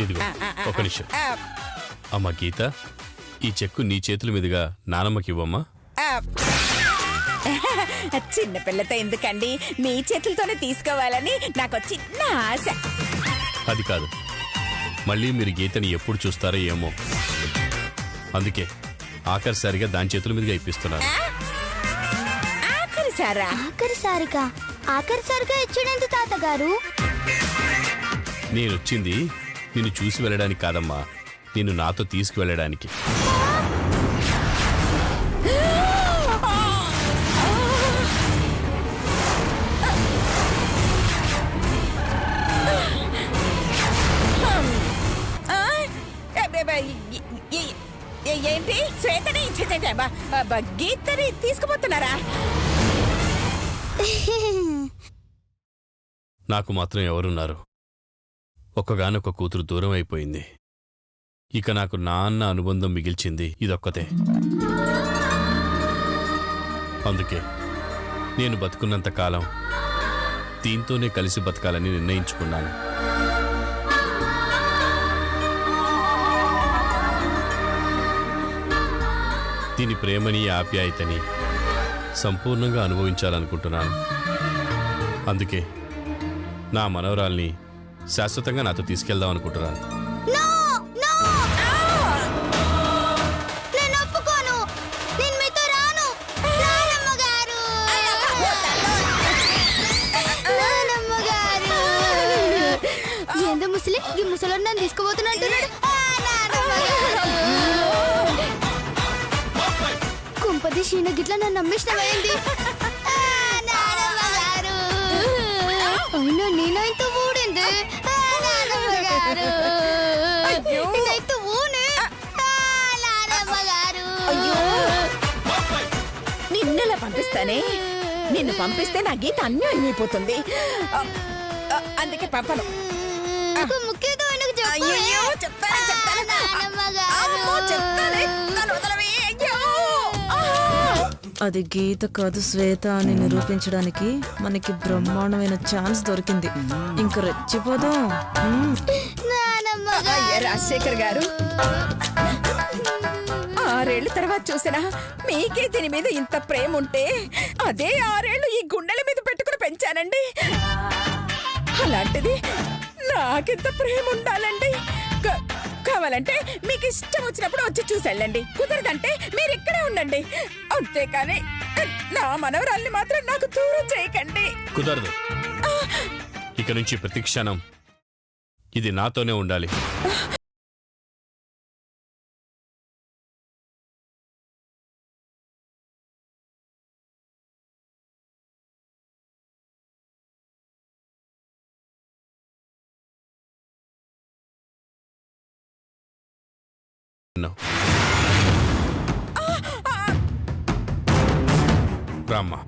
ఇదిగో ఒక నిమిషం. అమ్మా గీత, ఈ చెక్కు నీ చేతుల మీదుగా నానమ్మకి ఇవ్వమ్మా. చిన్నపిల్లతో ఎందుకండి, మీ చేతులతోనే తీసుకోవాలని నాకు చిన్న ఆశ. అది కాదు, మళ్ళీ మీరు గీతని ఎప్పుడు చూస్తారో ఏమో, అందుకే ఆఖరిసారిగా దాని చేతుల మీదుగా ఇప్పిస్తున్నారు. ఆఖరిసారిగా ఇచ్చాడంత తాతగారు. నేనొచ్చింది నిన్ను చూసి వెళ్ళడానికి కాదమ్మా, నిన్ను నాతో తీసుకువెళ్ళడానికి. ఏంటి శ్వేతని గీతని తీసుకుపోతున్నారా? నాకు మాత్రం ఎవరున్నారు? ఒక్కగానొక్క కూతురు దూరం అయిపోయింది. ఇక నాకు నాన్న అనుబంధం మిగిల్చింది ఇదొక్కతే. అందుకే నేను బతుకున్నంత కాలం దీంతోనే కలిసి బతకాలని నిర్ణయించుకున్నాను. దీని ప్రేమని ఆప్యాయతని సంపూర్ణంగా అనుభవించాలనుకుంటున్నాను. అందుకే నా మనవరాల్ని శాశ్వతంగా నాతో తీసుకెళ్దాం అనుకుంటున్నాను. ముసలి నన్ను తీసుకుపోతున్నట్టు కుంపది షీన గిట్ల నన్ను నమ్మిష్టమైంది. అయినా నేనైతే ఊడింది. నిన్నెలా పంపిస్తానే? నిన్ను పంపిస్తే నా గీత అన్యాయం అయిపోతుంది. అందుకే పంపను. అది గీత కాదు శ్వేత అని నిరూపించడానికి మనకి బ్రహ్మాండమైన ఛాన్స్ దొరికింది. ఇంక రెచ్చిపోదాం. రాజశేఖర్ గారు, 6 ఏళ్ల తర్వాత చూసినా మీకే దీని మీద ఇంత ప్రేమ ఉంటే అదే 6 ఏళ్లు ఈ గుండెల మీద పెట్టుకుని పెంచానండి. అలాంటిది నాకెంత ప్రేమ ఉండాలండి. కావాలంటే మీకు ఇష్టం వచ్చినప్పుడు వచ్చి చూసెళ్ళండి, కుదరదంటే మీరు ఇక్కడే ఉండండి. అంతేకాని నా మనవరాల్ని మాత్రం నాకు దూరం చేయకండి. కుదరదు. ఇక నుంచి ప్రతి క్షణం ఇది నాతోనే ఉండాలి. రామ్మా.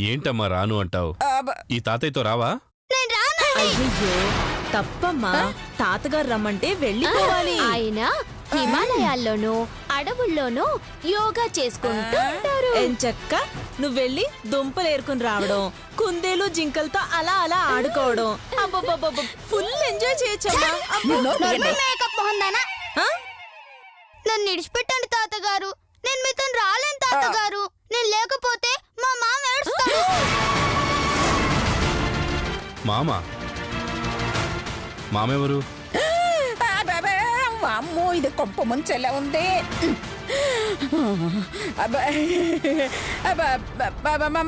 ఏంటమ్మా రాను అంటావు? ఈ తాతయ్యతో రావా? అయ్యో తప్పమ్మా, తాతగారు రమ్మంటే వెళ్ళిపోవాలి. ఆయన హిమాలయాల్లోనూ అడవుల్లోనూ యోగా చేసుకుంటారు. ఎంచక్క నువ్వెళ్ళి దుంపలు ఏరుకుని రావడం, కుందేలు జింకలతో అలా అలా ఆడుకోవడం, అబ్బబ్బబ్బ ఫుల్ ఎంజాయ్ చేయొచ్చమ్మా. నన్ను ఇడిచిపెట్టండి తాతగారు, నేను మీతో రాలేను తాతగారు. నేను లేకపోతే మా మామ ఏడుస్తాడు. మామెవరు? అమ్మో, ఇది కొంప ముంచెలా ఉంది.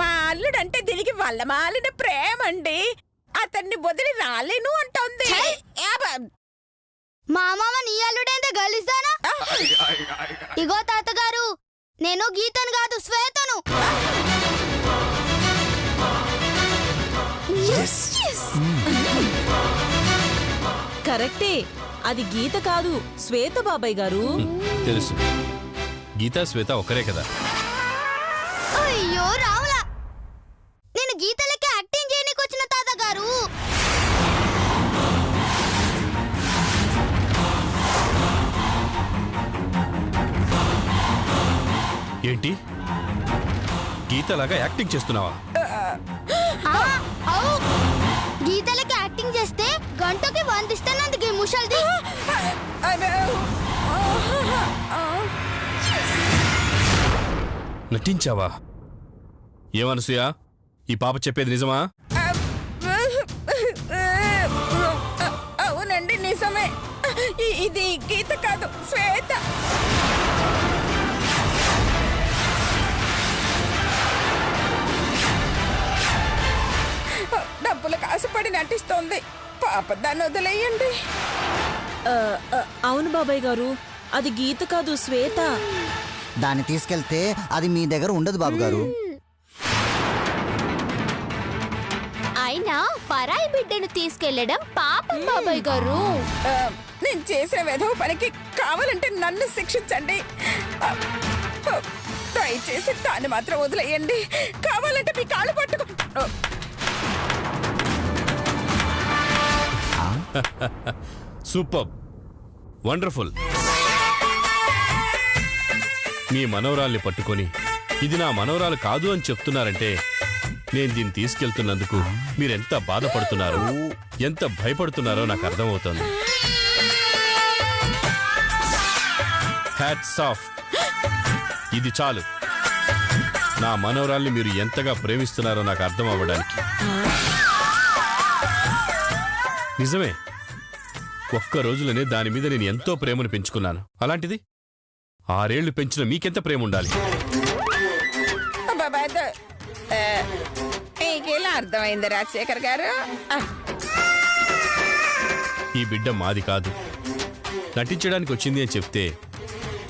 మా అల్లుడంటే దీనికి వల్ల మాలిన ప్రేమ అండి. అతన్ని వదిలి రాలేను అంటోంది. మా మామ నీ అల్లుడేంత గలిస్తానా? ఇగో తాతగారు, నేను గీతను కాదు శ్వేతను. కరెక్టే, అది గీత కాదు, శ్వేత బాబాయ్ గారు. తెలుసు, గీతా శ్వేత ఒకరే కదా. అయ్యో రావులా, నేను గీతలకి యాక్టింగ్ చేయడానికి వచ్చిన తాతగారు. ఏంటి, గీతలాగా యాక్టింగ్ చేస్తున్నావా? అవు, గీతలకి యాక్టింగ్ చేస్తే గంటకి 100 ఇస్తానందుకు ఈ ముషల్ది. నటించావా? ఏమనసూయ, ఈ పాప చెప్పేది నిజమా? అవునండి, నిజమే. ఇది గీత కాదు, శ్వేత. డబ్బులకు ఆశపడి నటిస్తోంది. పాప, దాన్ని వదిలేయండి. అవును బాబాయ్ గారు, అది గీత కాదు, శ్వేత. దాన్ని తీసుకెళ్తే అది మీ దగ్గర ఉండదు బాబు గారు. అయినా పరాయి బిడ్డను తీసుకెళ్లడం పాపం బాబాయ్ గారు. నేను చేసిన వెధవ పనికి కావాలంటే నన్ను శిక్షించండి. దయచేసి దాన్ని మాత్రం వదిలేయండి. కావాలంటే మీ కాళ్ళు పట్టుకో. Super, wonderful. మీ మనవరాల్ని పట్టుకొని ఇది నా మనవరాలు కాదు అని చెప్తున్నారంటే నేను దీన్ని తీసుకెళ్తున్నందుకు మీరెంత బాధపడుతున్నారో, ఎంత భయపడుతున్నారో నాకు అర్థమవుతోంది. Hats off. ఇది చాలు, నా మనవరాల్ని మీరు ఎంతగా ప్రేమిస్తున్నారో నాకు అర్థం అవ్వడానికి. నిజమే, ఒక్క రోజులోనే దాని మీద నేను ఎంతో ప్రేమను పెంచుకున్నాను. అలాంటిది 6 ఏళ్లు పెంచిన మీకెంత ప్రేమ ఉండాలి? మీకేలా అర్థమైంది రాజశేఖర్ గారు? ఈ బిడ్డ మాది కాదు, నటించడానికి వచ్చింది అని చెప్తే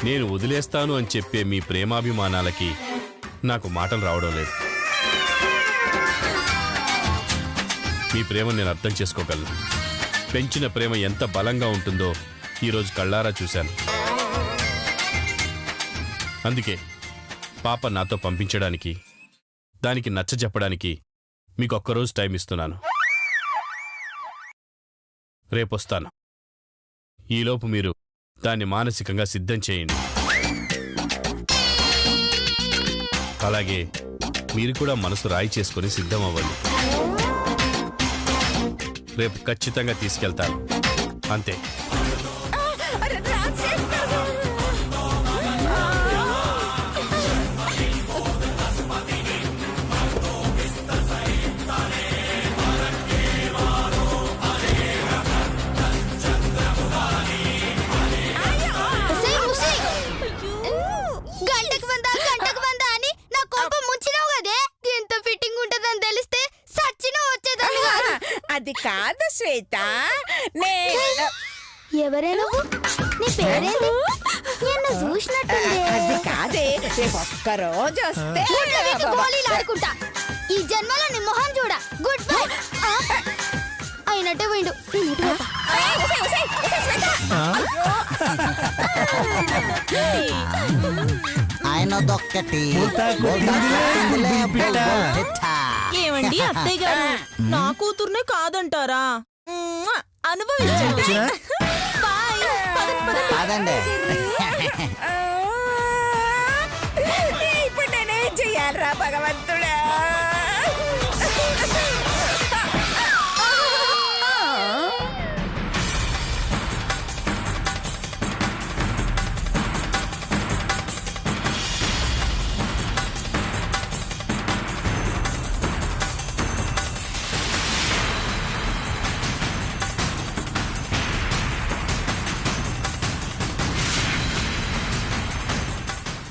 నేను వదిలేస్తాను అని చెప్పే మీ ప్రేమాభిమానాలకి నాకు మాటలు రావడం లేదు. మీ ప్రేమ నేను అర్థం చేసుకోగలను. పెంచిన ప్రేమ ఎంత బలంగా ఉంటుందో ఈరోజు కళ్ళారా చూశాను. అందుకే పాప నాతో పంపించడానికి, దానికి నచ్చజెప్పడానికి మీకు ఒక్కరోజు టైం ఇస్తున్నాను. రేపొస్తాను. ఈలోపు మీరు దాన్ని మానసికంగా సిద్ధం చేయండి. అలాగే మీరు కూడా మనసు రాయి చేసుకుని సిద్ధం అవ్వండి. రేపు ఖచ్చితంగా తీసుకెళ్తాను, అంతే. గంటకు వంద అని నా కోపం ముంచినావు కదే. ఎంత ఫిట్టింగ్ ఉంటదని తెలిస్తే సచ్చినా వచ్చేదాన్ని కాదు. అది కాదు శ్వేత, ఎవరే నువ్వు? నీ పేరేంటి? నిన్ను చూసినట్టుంది. అది కాదే, రేపు ఒక్కరోజు వస్తే ఆడుకుంటా. ఈ జన్మలో నీ మొహం చూడ. Good bye. అయినట్టే పోయిండు. ఆయన దొక్కటి ఏమండి అత్తయ్య గారు, నా కూతుర్నే కాదంటారా? అనుభవించండి. బాయ్. కాదండి. ఇప్పుడు నేనేం చెయ్యాలరా భగవంతుడా?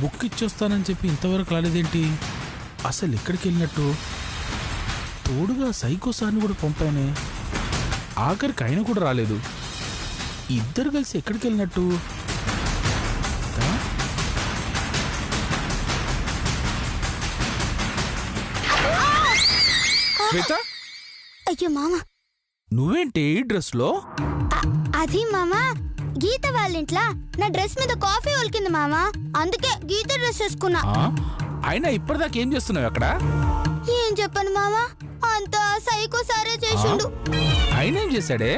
బుక్ ఇచ్చొస్తానని చెప్పి ఇంతవరకు రాలేదేంటి? అసలు ఎక్కడికి వెళ్ళినట్టు? తోడుగా సైకో సార్ని కూడా పంపానే, ఆఖరికి ఆయన కూడా రాలేదు. ఇద్దరు కలిసి ఎక్కడికి వెళ్ళినట్టు? శ్వేత, అయ్యో మామ, నువ్వేంటి ఈ డ్రెస్లో? అది మామా గీత వాళ్ళ ఇంట్లో నా డ్రెస్ మీద కాఫీ ఒలికింది మామా, అందుకే గీత డ్రెస్ వేసుకున్నా. అయినా ఇప్పటిదాకా ఏం చేస్తున్నావు అక్కడ? ఏం చెప్పను మామా, అంతా సైకో సారే చేసిండు. ఆయన ఏం చేశాడే?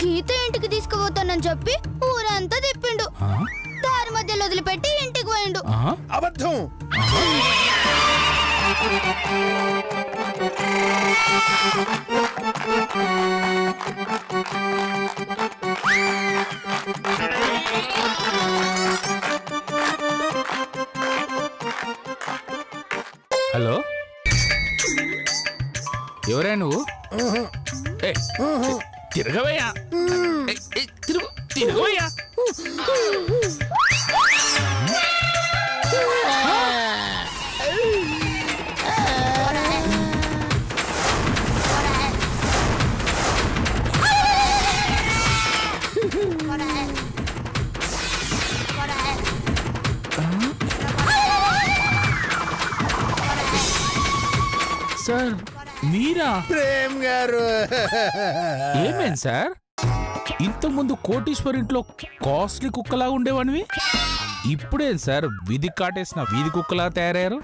గీత ఇంటికి తీసుకుపోతానని చెప్పి ఊరంతా తిప్పిండు. దారి మధ్యలో వదిలిపెట్టి ఇంటికి పోయిండు. అబద్ధం. హలో, ఎవరా నువ్వు? తిరగవయ్యా, తిరగవయ్యా. సార్ మీరా? ప్రేమ్ గారు, ఏమైంది సార్? ఇంతకుముందు కోటీశ్వర్ ఇంట్లో కాస్ట్లీ కుక్కలా ఉండేవాడివి, ఇప్పుడేం సార్ వీధి కాటేసిన వీధి కుక్కలా తయారయ్యారు?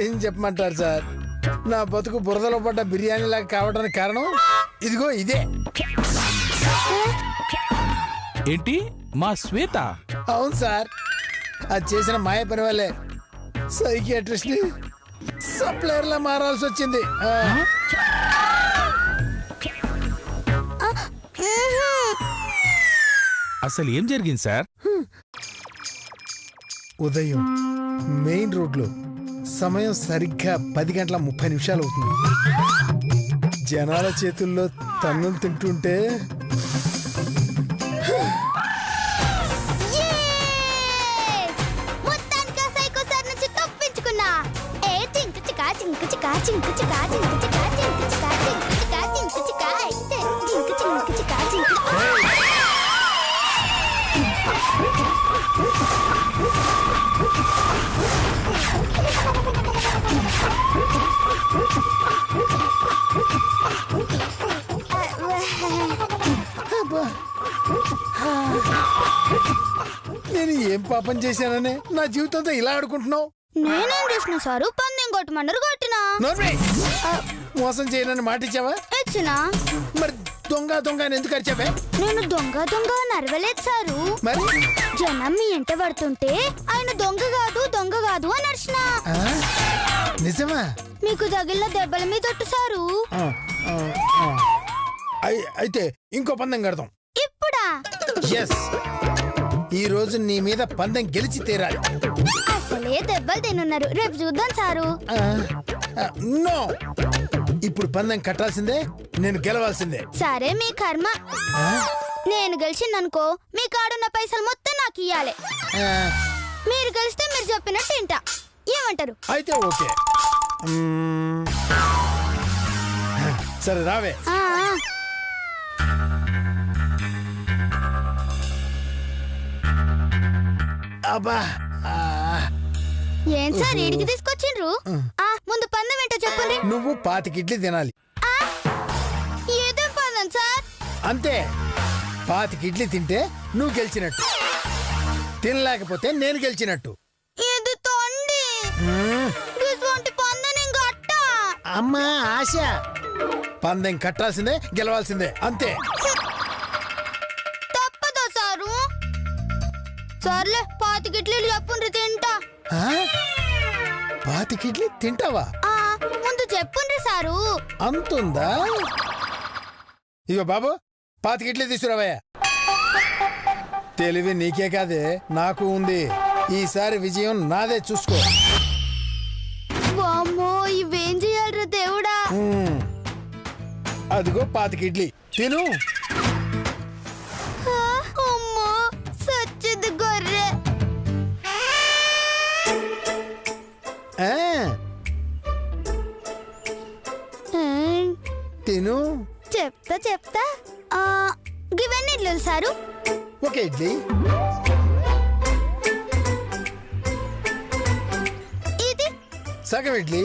ఏం చెప్పమంటారు సార్, నా బతుకు బురదలో పడ్డ బిర్యానీ లాగా కావడానికి కారణం ఇదిగో ఇదే. ఏంటి మా శ్వేత? అవును సార్, అది చేసిన మాయ పని వల్లే సైకియాట్రిస్ట్ ని సప్లయర్ లా మారాల్సి వచ్చింది. అసలు ఏం జరిగింది సార్? ఉదయం మెయిన్ రోడ్ లో సమయం సరిగ్గా 10 గంటల 30 నిమిషాలు అవుతుంది. జనాల చేతుల్లో తన్నులు తింటుంటే మొత్తానికి సైకో సార్ నుంచి తప్పించుకున్నా. ఏ చింకు చికా చింకు చికా చింకు చికా చింకు చికా చింకు చికా చింకు చికా చింకు చికా అయితే చింకు చింకు చికా చింకు. నేను ఏం పాపం చేశాననే నా జీవితంతో ఇలా ఆడుకుంటున్నావు? నేనేం చేసిన సారు, పందెం కొట్టమన్నారు కొట్టినా. మోసం చేయనని మాట ఇచ్చావా? ఇచ్చినా. మరి దొంగ దొంగ అని ఎందుకు అరిచావే? నేను దొంగ దొంగ నరవలేదు సారు. మరి జనం మీ ఎంట పడుతుంటే ఆయన దొంగ కాదు అని అరిచిన. నిజమా? మీకు తగిలిన దెబ్బల మీద తొట్టు సారు. అయితే ఇంకో పందెం కడతాం. ఇప్పుడా? ఎస్, ఈ రోజు నీ మీద పందెం గెలిచి తీరాలి. అసలే దెబ్బలు తినున్నారు, రేపు చూద్దాం సారు. నో, ఇప్పుడు పందెం కట్టాల్సిందే, నేను గెలవాల్సిందే. సరే మీ కర్మ. నేను గెలిచిందనుకో మీ కాడున్న పైసలు మొత్తం నాకు ఇయ్యాలి. మీరు గెలిస్తే మీరు చెప్పినట్టు తింటా. ఏమంటారు? అయితే ఓకే. సరే రావే. అబ్బా, ఏం సార్ ఈడికి తీసుకొచ్చిండ్రు? ముందు పందెం ఏంటో చెప్పండి. నువ్వు 25 ఇడ్లీ తినాలి. ఏదో పందెం సార్? అంతే, 25 ఇడ్లీ తింటే నువ్వు గెలిచినట్టు, తినలేకపోతే నేను గెలిచినట్టు. ఇది తొండి. ఇటువంటి పందెం ఇంకా అట్టా. అమ్మా ఆశ, పందెం కట్టాల్సిందే, గెలవాల్సిందే, అంతే. తప్పదా సారు? సర్లే 25 ఇడ్లీలు చెప్పుండ్రి తింటా. 25 ఇడ్లీ తింటావా? ముందు చెప్పుండ్రి సారు. అంతుందా? ఇగో బాబు, 25 ఇడ్లీ తీసుకురావయ్యా. తెలివి నీకే కాదే నాకు ఉంది, ఈసారి విజయం నాదే, చూసుకో. వామ్మో, ఇవేం చేయాలరా దేవుడా? అదిగో 25 ఇడ్లీ తిను. అమ్మో, సచ్చింది గొర్రె. తిను. చెప్తా. గివన్నీ ఇడ్లీలు సారు. ఒక ఇడ్లీ. ఇది సగం ఇడ్లీ.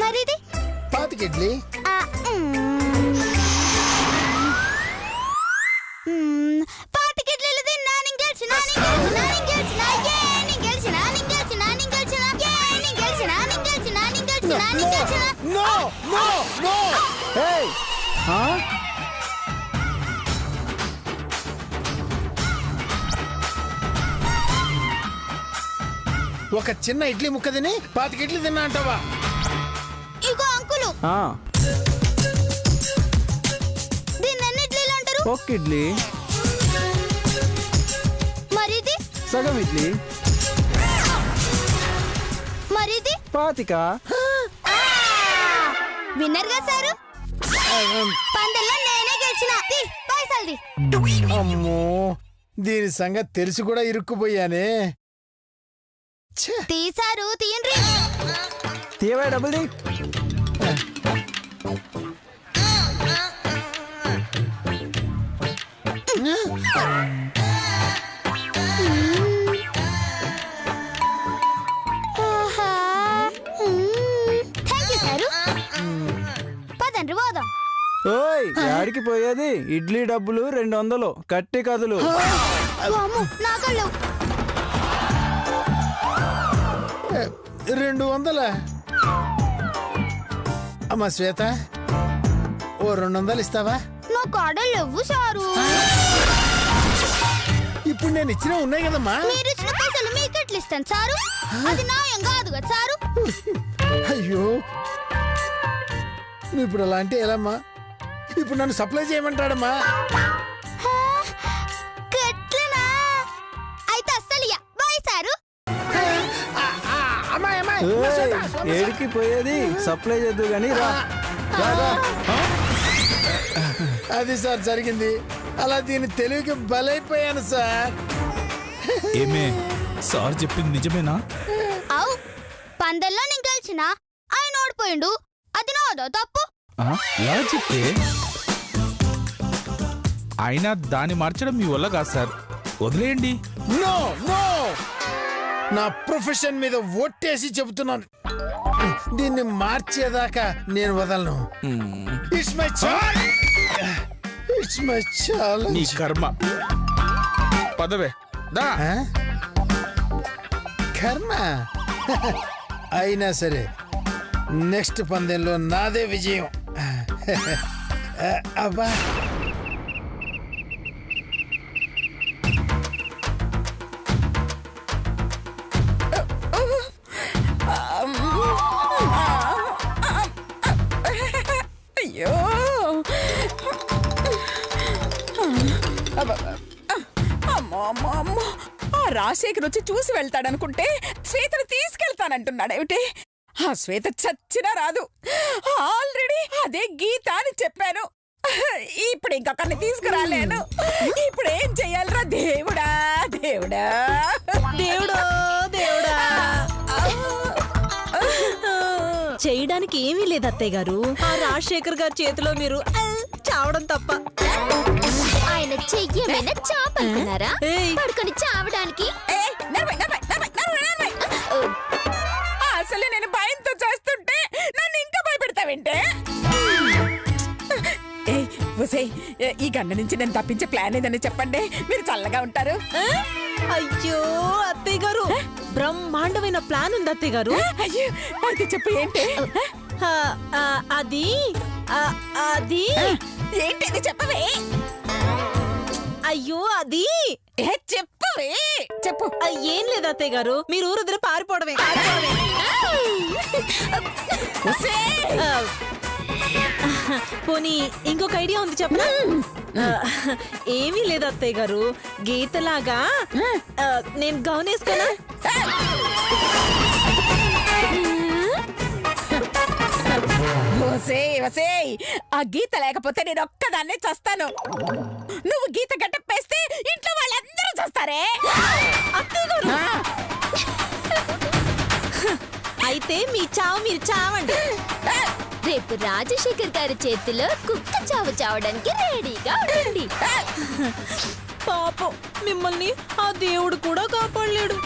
మరిది 25 ఇడ్లీ. నో నో నో ఒక చిన్న ఇడ్లీ ముక్క తిని 25 ఇడ్లీ తిన్నా అంటావా? ఇగో అంకులు దీన్ని ఎన్ని ఇడ్లీలు అంటారు? ఒక్క ఇడ్లీ. మరిది సగం ఇడ్లీ. మరిది 25. విన్నర్ గా సారు పందెల్లో నేనే గెలిచిన పైసల్ది. అమ్మో దీని సంగతి తెలిసి కూడా ఇరుక్కుపోయానే. తీసారు తీయండి. తీయవా డబ్బులు తీ. Thank you sir. పదండ్రి పోదాం. ఓయ్ యాడికి పోయేది? ఇడ్లీ డబ్బులు 200 కట్టి కదులు. నాకళ్ళు 200. అమ్మా శ్వేత ఓ 200 ఇస్తావా? నా కాడలు లేవు సారు. ఇప్పుడు నేను ఇచ్చిన ఉన్నాయి కదమ్మా. మీరు ఇచ్చిన పైసలు మీకు ఎట్లా ఇస్తాను సారు? అది న్యాయం కాదు కదా సారు. అయ్యో నువ్వు ఇప్పుడు అలా అంటే ఎలామ్మా? ఇప్పుడు నన్ను సప్లై చేయమంటాడమ్మా. గట్లనా? అయితే అస్సలు బాయ్ సారు. ఏడికి పోయేది? సప్లై చేద్దు గాని రా. అది సార్ జరిగింది. అలా దీని తెలివికి బలైపోయాను సార్. ఏమే సార్ చెప్పింది నిజమేనా? అవు పందెల్లో నేను గెలిచిన ఆయన ఓడిపోయిండు. అది నాదో తప్పు. ఎలా చెప్తే అయినా దాన్ని మార్చడం మీ వల్ల కాదు సార్, వదిలేయండి. నో నో నా ప్రొఫెషన్ మీద ఒట్టేసి చెబుతున్నాను, దీన్ని మార్చేదాకా నేను వదలను. It's my challenge. It's my knee challenge. కర్మ. పదవే దా. కర్మ అయినా సరే నెక్స్ట్ పందెంలో నాదే విజయం. అబ్బా అయ్యో అమ్మో అమ్మో అమ్మో ఆ రాజశేఖర్ వచ్చి చూసి వెళ్తాడనుకుంటే శ్వేతను తీసుకెళ్తానంటున్నాడేమిటి? ఆ శ్వేత చచ్చినా రాదు. ఆల్రెడీ అదే గీత అని చెప్పాను. ఇప్పుడు ఇంకొకరిని తీసుకురాలేను. ఇప్పుడు ఏం చెయ్యాలరా దేవుడా దేవుడా దేవుడో దేవుడా. చేయడానికి ఏమీ లేదు అత్తయ్య గారు. ఆ రాజశేఖర్ గారి చేతిలో మీరు చావడం తప్ప. ఆయన చెయ్యమైనా చాపనుకున్నారా? పడుకొని చావడానికి. అసలు నేను భయంతో చేస్తుంటే నన్ను ఇంకా భయపెడతావేంటే? ఈ గండ నుంచి నేను తప్పించే ప్లాన్ ఏదని చెప్పండి, మీరు చల్లగా ఉంటారు. అయ్యో అత్తయ్య గారు, బ్రహ్మాండమైన ప్లాన్ ఉంది అత్తయ్య గారు. అయ్యో అయితే చెప్పు ఏంటి? అది అది ఏంటి చెప్పవే? అయ్యో అది చెప్పవే చెప్పు. ఏం లేదు అత్తయ్య గారు, మీరు ఊరు వదిలి పారిపోవడమే. పోనీ ఇంకొక ఐడియా ఉంది చెప్పనా? ఏమీ లేదు అత్తయ్య గారు, గీతలాగా నేను గౌన్ వేసుకోనా? ఆ గీత లేకపోతే నేను ఒక్కదాన్నే చస్తాను. నువ్వు గీత గట్టప్పేస్తే ఇంట్లో వాళ్ళందరూ చస్తారే. అయితే మీ చావు మీరు చావండి. రేపు రాజశేఖర్ గారి చేతిలో కుక్క చావు చావడానికి రెడీగా ఉండండి. పాపం మిమ్మల్ని ఆ దేవుడు కూడా కాపాడలేడు.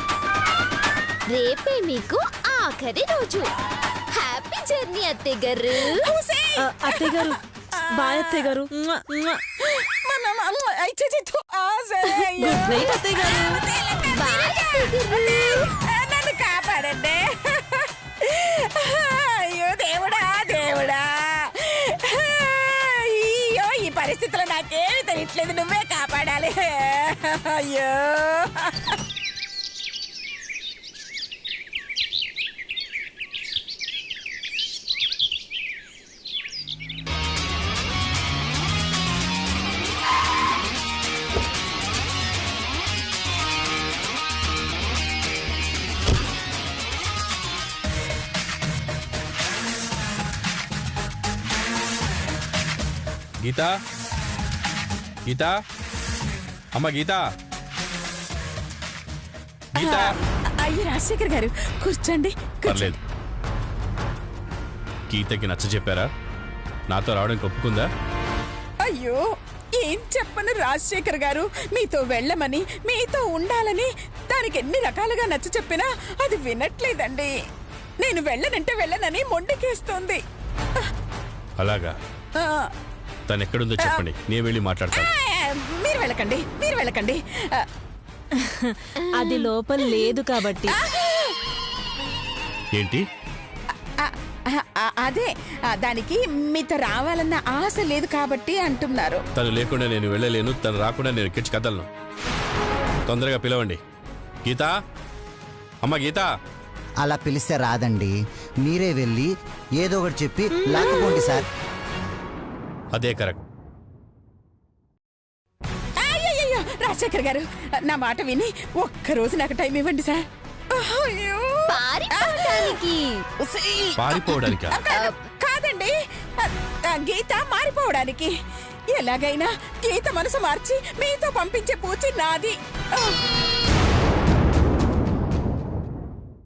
రేపే మీకు ఆఖరి రోజు. హ్యాపీ జర్నీ అత్తయ్య గారు. అత్తయ్య గారు బాయ్ అత్తయ్య గారు. నన్ను కాపాడండి. అయ్యో దేవుడా. లేదు, నువ్వే కాపాడాలి. అయ్యో గీతా, గీతా, అమ్మ గీతా, గీతా. అయ్యో రాజశేఖర్ గారు కూర్చోండి. పర్లేదు. గీతకి నచ్చ చెప్పారా? నాతో రావడానికి ఒప్పుకుందా? అయ్యో ఏం చెప్పను రాజశేఖర్ గారు, మీతో వెళ్ళమని మీతో ఉండాలని దానికి ఎన్ని రకాలుగా నచ్చ చెప్పినా అది వినట్లేదండి. నేను వెళ్ళనంటే వెళ్ళనని మొండికేస్తోంది. అలాగా? తను ఎక్కడుందో చెప్పండి, నేను వెళ్ళి మాట్లాడతాను. మీరు వెళ్ళకండి, మీరు వెళ్ళకండి. అది లోపల లేదు కాబట్టి. ఏంటి? అదే దానికి మీతో రావాలన్న ఆశ లేదు కాబట్టి అంటున్నారు. తను లేకుండా నేను వెళ్ళలేను, తను రాకుండా నేను ఎక్కించి కదలను. తొందరగా పిలవండి. గీతా, అమ్మ గీతా. అలా పిలిస్తే రాదండి, మీరే వెళ్ళి ఏదో ఒకటి చెప్పి లాక్కుపోండి సార్. అదే కరెక్ట్. అయ్యో రాజశేఖర్ గారు, నా మాట విని ఒక్కరోజు నాకు టైం ఇవ్వండి సార్. అయ్యో పారిపోవడానికా? కాదండి, గీత మారిపోవడానికి. ఎలాగైనా గీత మనసు మార్చి మీతో పంపించే పూచి నాది.